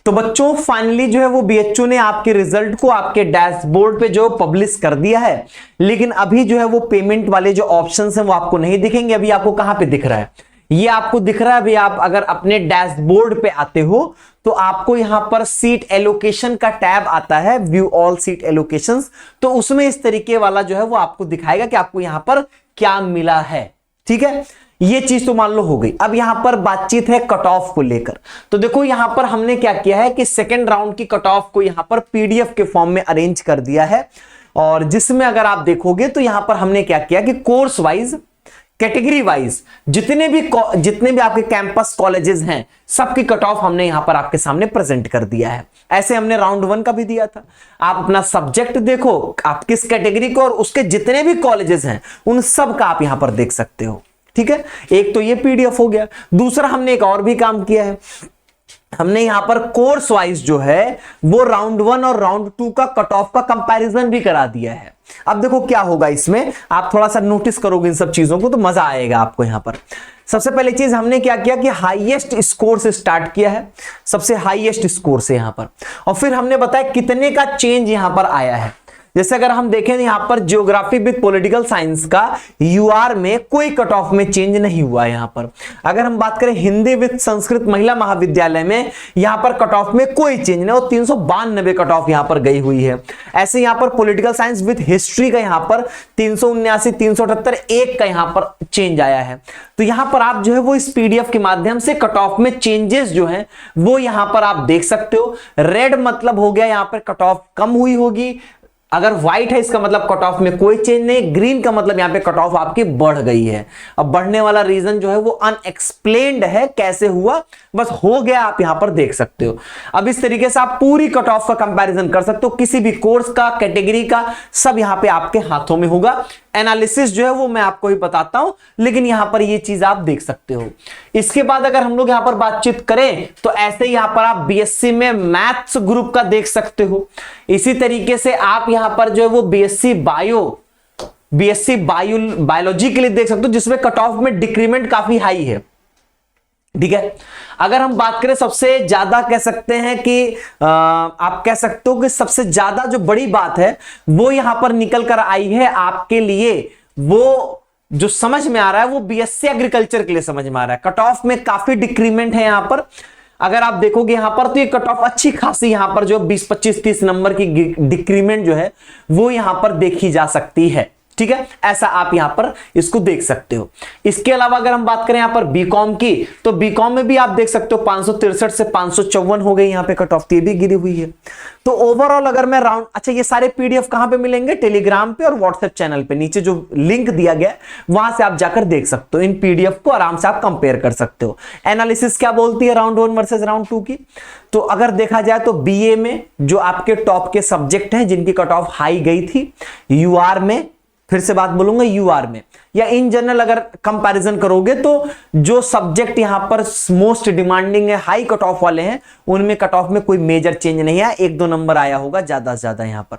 तो बच्चों फाइनली जो है वो बीएचयू ने आपके रिजल्ट को आपके डैशबोर्ड पे जो पब्लिश कर दिया है, लेकिन अभी जो है वो पेमेंट वाले जो ऑप्शंस हैं वो आपको नहीं दिखेंगे। अभी आपको कहां पे दिख रहा है, ये आपको दिख रहा है। अभी आप अगर अपने डैशबोर्ड पे आते हो तो आपको यहां पर सीट एलोकेशन का टैब आता है, व्यू ऑल सीट एलोकेशंस, तो उसमें इस तरीके वाला जो है वो आपको दिखाएगा कि आपको यहां पर क्या मिला है। ठीक है, ये चीज तो मान लो हो गई। अब यहां पर बातचीत है कट ऑफ को लेकर। तो देखो यहां पर हमने क्या किया है कि सेकेंड राउंड की कट ऑफ को यहां पर पीडीएफ के फॉर्म में अरेंज कर दिया है, और जिसमें अगर आप देखोगे तो यहां पर हमने क्या किया कि कोर्स वाइज, कैटेगरी वाइज जितने भी आपके कैंपस कॉलेजेस हैं सबकी कट ऑफ हमने यहां पर आपके सामने प्रेजेंट कर दिया है। ऐसे हमने राउंड 1 का भी दिया था। आप अपना सब्जेक्ट देखो, आप किस कैटेगरी को, और उसके जितने भी कॉलेजेस हैं उन सब का आप यहां पर देख सकते हो। ठीक है, एक तो ये पीडीएफ हो गया। दूसरा हमने एक और भी काम किया है, हमने यहां पर कोर्स वाइज जो है वो राउंड 1 और राउंड 2 का कट ऑफ का कंपैरिजन भी करा दिया है। अब देखो क्या होगा इसमें, आप थोड़ा सा नोटिस करोगे इन सब चीजों को तो मजा आएगा आपको। यहां पर सबसे पहले चीज हमने क्या किया कि हाईएस्ट स्कोर से स्टार्ट किया है, सबसे हाईएस्ट स्कोर से यहां पर, और फिर हमने बताया कितने का चेंज यहां पर आया है। जैसे अगर हम देखें यहां पर ज्योग्राफी विद पॉलिटिकल साइंस का यूआर में कोई कट ऑफ में चेंज नहीं हुआ है यहां पर। अगर हम बात करें हिंदी विद संस्कृत महिला महाविद्यालय में, यहां पर कट ऑफ में कोई चेंज नहीं, और 392 कट ऑफ यहां पर गई हुई है। ऐसे यहां पर पॉलिटिकल साइंस विद हिस्ट्री का यहां पर 379, 378 एक का यहां पर चेंज आया है। तो यहां पर आप जो है वो इस पीडीएफ के माध्यम से कट ऑफ में चेंजेस जो है वो यहां पर आप देख सकते हो। रेड मतलब हो गया यहां पर कट ऑफ कम हुई होगी, अगर व्हाइट है इसका मतलब कट ऑफ में कोई चेंज नहीं, ग्रीन का मतलब यहां पे कट ऑफ आपकी बढ़ गई है। अब बढ़ने वाला रीजन जो है वो अनएक्सप्लेन्ड है, कैसे हुआ बस हो गया, आप यहां पर देख सकते हो। अब इस तरीके से आप पूरी कट ऑफ का कंपैरिजन कर सकते हो, किसी भी कोर्स का, कैटेगरी का, सब यहां पे आपके हाथों में होगा। एनालिसिस जो है वो मैं आपको ही बताता हूं, लेकिन यहां पर ये चीज आप देख सकते हो। इसके बाद अगर हम लोग यहां पर बातचीत करें तो ऐसे यहां पर आप बीएससी में मैथ्स ग्रुप का देख सकते हो। इसी तरीके से आप यहां पर जो है वो बीएससी बायोलॉजी के लिए देख सकते हो, जिसमें कट ऑफ में डिक्रीमेंट काफी हाई है। ठीक है, अगर हम बात करें सबसे ज्यादा कह सकते हैं कि आप कह सकते हो कि सबसे ज्यादा जो बड़ी बात है वो यहां पर निकल कर आई है आपके लिए, वो जो समझ में आ रहा है वो बीएससी एग्रीकल्चर के लिए समझ में आ रहा है। कट ऑफ में काफी डिक्रीमेंट है यहां पर। अगर आप देखोगे यहां पर तो ये कट ऑफ अच्छी खासी यहां पर जो 20, 25, 30 नंबर की डिक्रीमेंट जो है वो यहां पर देखी जा सकती है। ठीक है, ऐसा आप यहां पर इसको देख सकते हो। इसके अलावा अगर हम बात करें यहां पर बीकॉम की, तो बीकॉम में भी आप देख सकते हो 563 से 554 हो गई यहां पे कट ऑफ, ये भी गिरी हुई है। तो ओवरऑल अगर मैं राउंड, अच्छा ये सारे पीडीएफ कहां पे मिलेंगे, टेलीग्राम पे और व्हाट्सएप चैनल पे, नीचे जो लिंक दिया गया है वहां से आप जाकर देख सकते हो। इन पीडीएफ को आराम से आप कंपेयर कर सकते हो। एनालिसिस क्या बोलती है राउंड 1 वर्सेस राउंड 2 की, तो अगर देखा जाए तो बीए में जो आपके टॉप के सब्जेक्ट हैं जिनकी कट ऑफ हाई गई थी, यूआर में, फिर से बात बोलूंगा यूआर में, या इन जनरल अगर कंपैरिजन करोगे तो जो सब्जेक्ट यहां पर मोस्ट डिमांडिंग है, हाई कट ऑफ वाले हैं, उनमें कट ऑफ में कोई मेजर चेंज नहीं है, 1-2 नंबर आया होगा ज्यादा से ज्यादा यहां पर।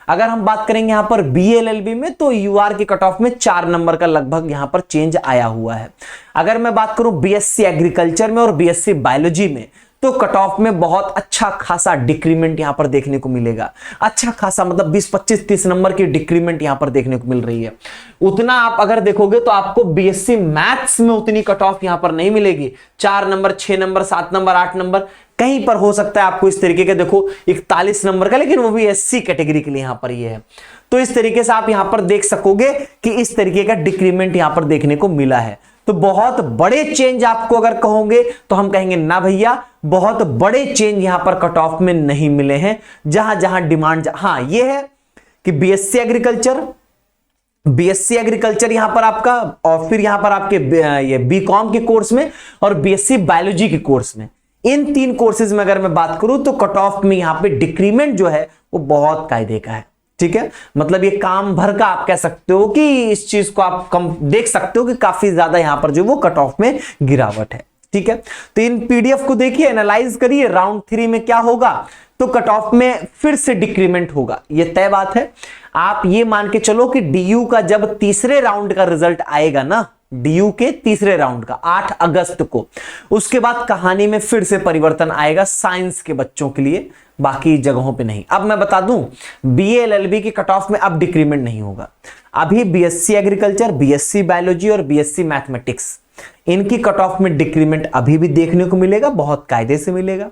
अगर हम बात करेंगे यहां पर बीएलएलबी में तो यूआर की कट ऑफ में 4 नंबर का लगभग यहां पर चेंज आया हुआ है। अगर मैं बात करूं बीएससी एग्रीकल्चर में और बीएससी बायोलॉजी में तो कट ऑफ में बहुत अच्छा खासा डिक्रीमेंट यहां पर देखने को मिलेगा। अच्छा खासा मतलब 20, 25, 30 नंबर की डिक्रीमेंट यहां पर देखने को मिल रही है। उतना आप अगर देखोगे तो आपको बीएससी मैथ्स में उतनी कट ऑफ यहां पर नहीं मिलेगी। 4 नंबर, 6 नंबर, 7 नंबर, 8 नंबर, कहीं पर हो सकता है आपको इस तरीके के देखो 41 नंबर का, लेकिन वो भी एससी कैटेगरी के लिए यहां पर ये है। तो इस तरीके से आप यहां पर देख सकोगे कि इस तरीके का डिक्रीमेंट यहां पर देखने को मिला है। तो बहुत बड़े चेंज आपको अगर कहोगे तो हम कहेंगे ना भैया, बहुत बड़े चेंज यहां पर कट ऑफ में नहीं मिले हैं। जहां जहां डिमांड, हाँ ये है कि बीएससी एग्रीकल्चर यहां पर आपका, और फिर यहां पर आपके ये बीकॉम के कोर्स में और बीएससी बायोलॉजी के कोर्स में, इन 3 कोर्सेज में अगर मैं बात करूं तो कट ऑफ में यहां पे डिक्रीमेंट जो है वो बहुत कायदे का है। ठीक है, मतलब ये काम भर का आप कह सकते हो कि इस चीज को आप कम देख सकते हो कि काफी ज्यादा यहां पर जो वो कट ऑफ में गिरावट है। ठीक है, तो इन पीडीएफ को देखिए, एनालाइज करिए, राउंड 3 में क्या होगा तो कट ऑफ में फिर से डिक्रीमेंट होगा, ये तय बात है। आप ये मान के चलो कि डीयू का जब तीसरे राउंड का रिजल्ट आएगा ना, डीयू के तीसरे राउंड का 8 अगस्त को। उसके बाद कहानी में फिर से परिवर्तन आएगा साइंस के बच्चों के लिए, बाकी जगहों पे नहीं। अब मैं बता दूं, बीए एलएलबी के कट ऑफ में अब डिक्रीमेंट नहीं होगा। अभी बीएससी एग्रीकल्चर, बीएससी बायोलॉजी और बीएससी मैथमेटिक्स, इनकी कट ऑफ में डिक्रीमेंट अभी भी देखने को मिलेगा, बहुत कायदे से मिलेगा।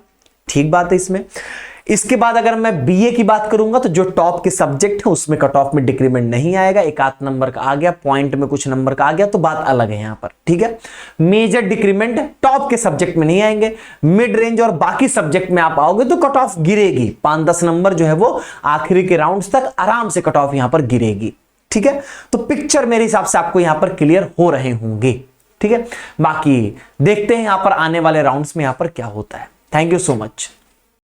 ठीक बात है इसमें। इसके बाद अगर मैं बीए की बात करूंगा तो जो टॉप के सब्जेक्ट है उसमें कट ऑफ में डिक्रीमेंट नहीं आएगा, एक आध नंबर का आ गया, पॉइंट में कुछ नंबर का आ गया तो बात अलग है यहां पर। ठीक है, मेजर डिक्रीमेंट टॉप के सब्जेक्ट में नहीं आएंगे, मिड रेंज और बाकी सब्जेक्ट में आप आओगे तो कट ऑफ गिरेगी, 5-10 नंबर जो है वो आखिरी के राउंड्स तक आराम से कट ऑफ यहां पर गिरेगी। ठीक है, तो पिक्चर मेरे हिसाब से आपको यहां पर क्लियर हो रहे होंगे। ठीक है, बाकी देखते हैं यहां पर आने वाले राउंड्स में यहां पर क्या होता है। Thank you so much.